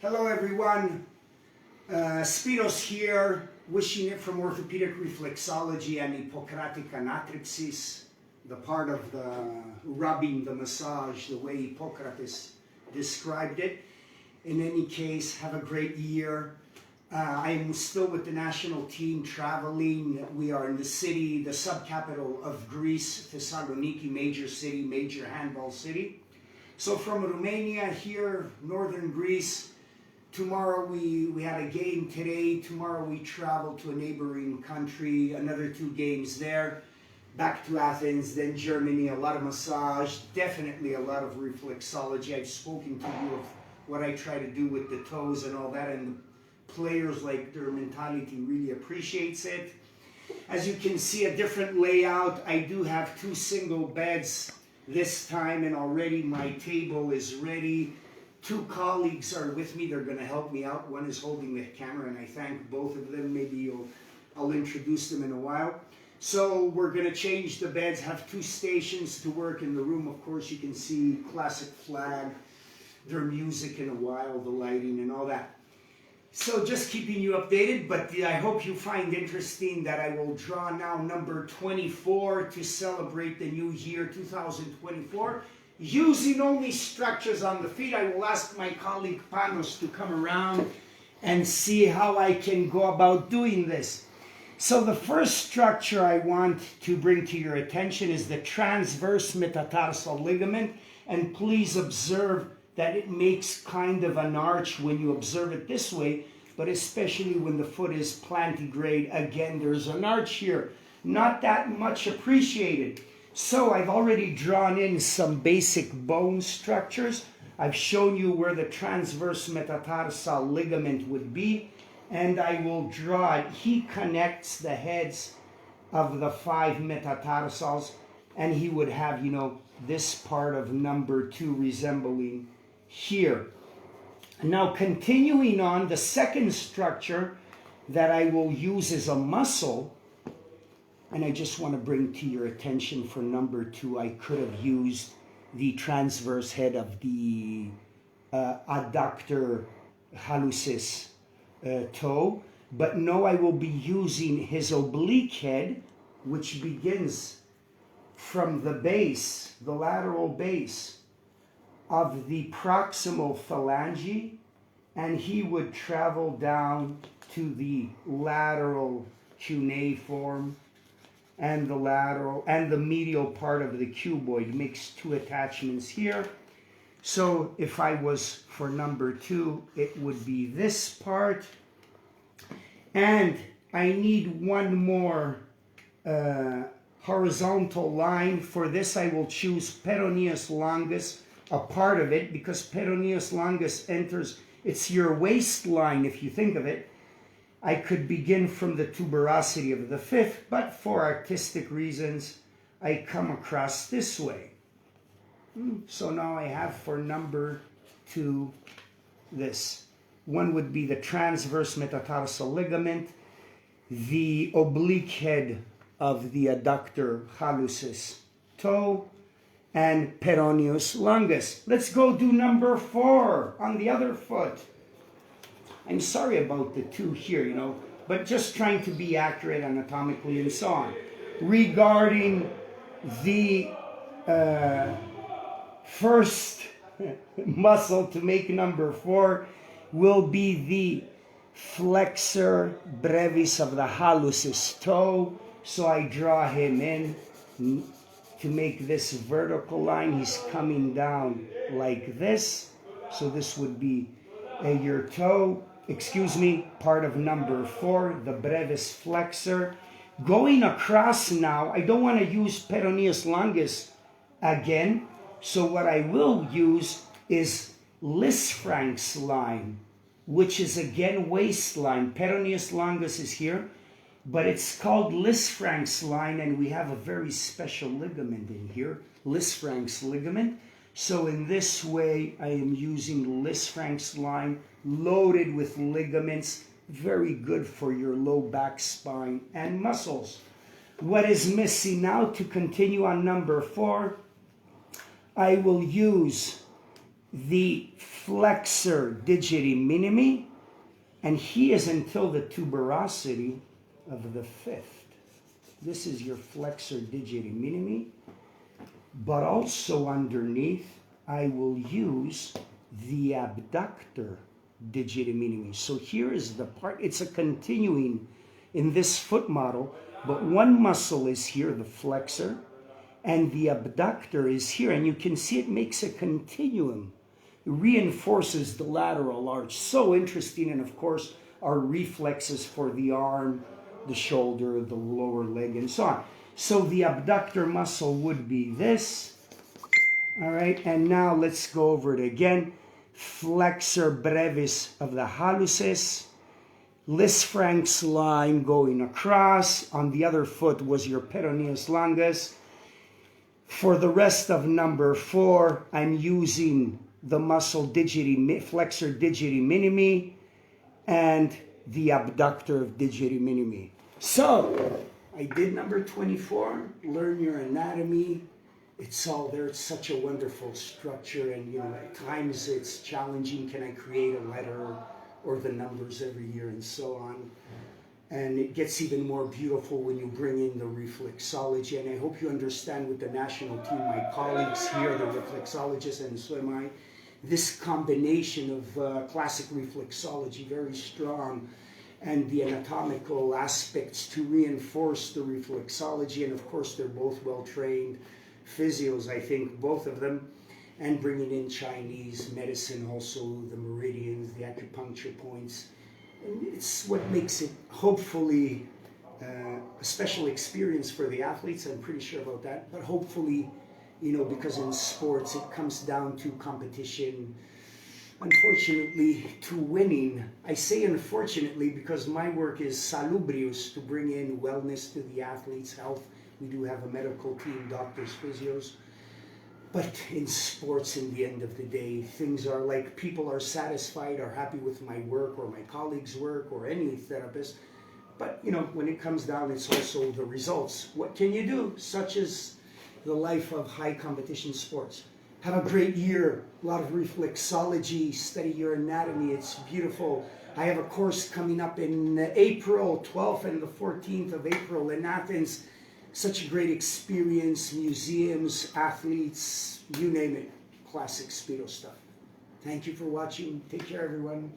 Hello everyone, Spiros here, wishing it from orthopedic reflexology and Hippocratic anatrixis, the part of the rubbing, the massage, the way Hippocrates described it. In any case, have a great year. I'm still with the national team traveling. We are in the city, the sub-capital of Greece, Thessaloniki, major city, major handball city. So from Romania here, northern Greece, tomorrow we had a game today. Tomorrow we travel to a neighboring country, another 2 games there. Back to Athens, then Germany, a lot of massage, definitely a lot of reflexology. I've spoken to you of what I try to do with the toes and all that, and the players like their mentality really appreciates it. As you can see, a different layout. I do have 2 single beds this time, and already my table is ready. 2 colleagues are with me. They're going to help me out. One is holding the camera, and I thank both of them. Maybe I'll introduce them in a while. So we're going to change the beds, have 2 stations to work in the room. Of course, you can see classic flag, their music in a while, the lighting and all that. So just keeping you updated, but I hope you find interesting that I will draw now number 24 to celebrate the new year 2024. Using only structures on the feet. I will ask my colleague Panos to come around and see how I can go about doing this. So the first structure I want to bring to your attention is the transverse metatarsal ligament, and please observe that it makes kind of an arch when you observe it this way, but especially when the foot is plantigrade. Again, there's an arch here, not that much appreciated. So I've already drawn in some basic bone structures. I've shown you where the transverse metatarsal ligament would be, and I will draw it. He connects the heads of the 5 metatarsals, and he would have, this part of number 2 resembling here. Now continuing on, the second structure that I will use is a muscle. And I just want to bring to your attention for number 2, I could have used the transverse head of the adductor hallucis toe. But no, I will be using his oblique head, which begins from the base, the lateral base of the proximal phalange, and he would travel down to the lateral cuneiform and the lateral and the medial part of the cuboid. Makes 2 attachments here. So if I was for number 2, it would be this part, and I need one more horizontal line. For this I will choose peroneus longus, a part of it, because peroneus longus enters, it's your waistline if you think of it. I could begin from the tuberosity of the 5th, but for artistic reasons, I come across this way. So now I have for number 2 this. One would be the transverse metatarsal ligament, the oblique head of the adductor hallucis toe, and peroneus longus. Let's go do number 4 on the other foot. I'm sorry about the 2 here, but just trying to be accurate anatomically and so on. Regarding the first muscle to make number 4 will be the flexor brevis of the hallucis toe. So I draw him in to make this vertical line. He's coming down like this. So this would be your toe. Part of number 4, the brevis flexor. Going across now, I don't want to use peroneus longus again, so what I will use is Lisfranc's line, which is again waistline. Peroneus longus is here, but it's called Lisfranc's line, and we have a very special ligament in here, Lisfranc's ligament. So in this way, I am using Lisfranc's line, loaded with ligaments, very good for your low back, spine, and muscles. What is missing now to continue on number 4? I will use the flexor digiti minimi, and he is until the tuberosity of the fifth. This is your flexor digiti minimi, but also underneath I will use the abductor digiti minimi. So here is the part, it's a continuing in this foot model, but one muscle is here, the flexor, and the abductor is here, and you can see it makes a continuum. It reinforces the lateral arch. So interesting, and of course, our reflexes for the arm, the shoulder, the lower leg, and so on. So the abductor muscle would be this. All right, and now let's go over it again. Flexor brevis of the hallucis. Lisfranc's line going across. On the other foot was your peroneus longus. For the rest of number 4, I'm using the muscle flexor digiti minimi and the abductor of digiti minimi. So, I did number 24, learn your anatomy. It's all there. It's such a wonderful structure, and at times it's challenging. Can I create a letter or the numbers every year and so on? And it gets even more beautiful when you bring in the reflexology. And I hope you understand with the national team, my colleagues here, the reflexologists, and so am I, this combination of classic reflexology, very strong, and the anatomical aspects to reinforce the reflexology. And of course, they're both well-trained physios, I think, both of them, and bringing in Chinese medicine also, the meridians, the acupuncture points. And it's what makes it hopefully a special experience for the athletes. I'm pretty sure about that. But hopefully, because in sports it comes down to competition, unfortunately, to winning. I say unfortunately because my work is salubrious, to bring in wellness to the athletes' health. We do have a medical team, doctors, physios. But in sports, in the end of the day, things are like people are satisfied, are happy with my work or my colleagues' work or any therapist. But, when it comes down, it's also the results. What can you do? Such as the life of high competition sports. Have a great year. A lot of reflexology. Study your anatomy. It's beautiful. I have a course coming up in April 12th and the 14th of April in Athens. Such a great experience, museums, athletes, you name it, classic Speedo stuff. Thank you for watching. Take care, everyone.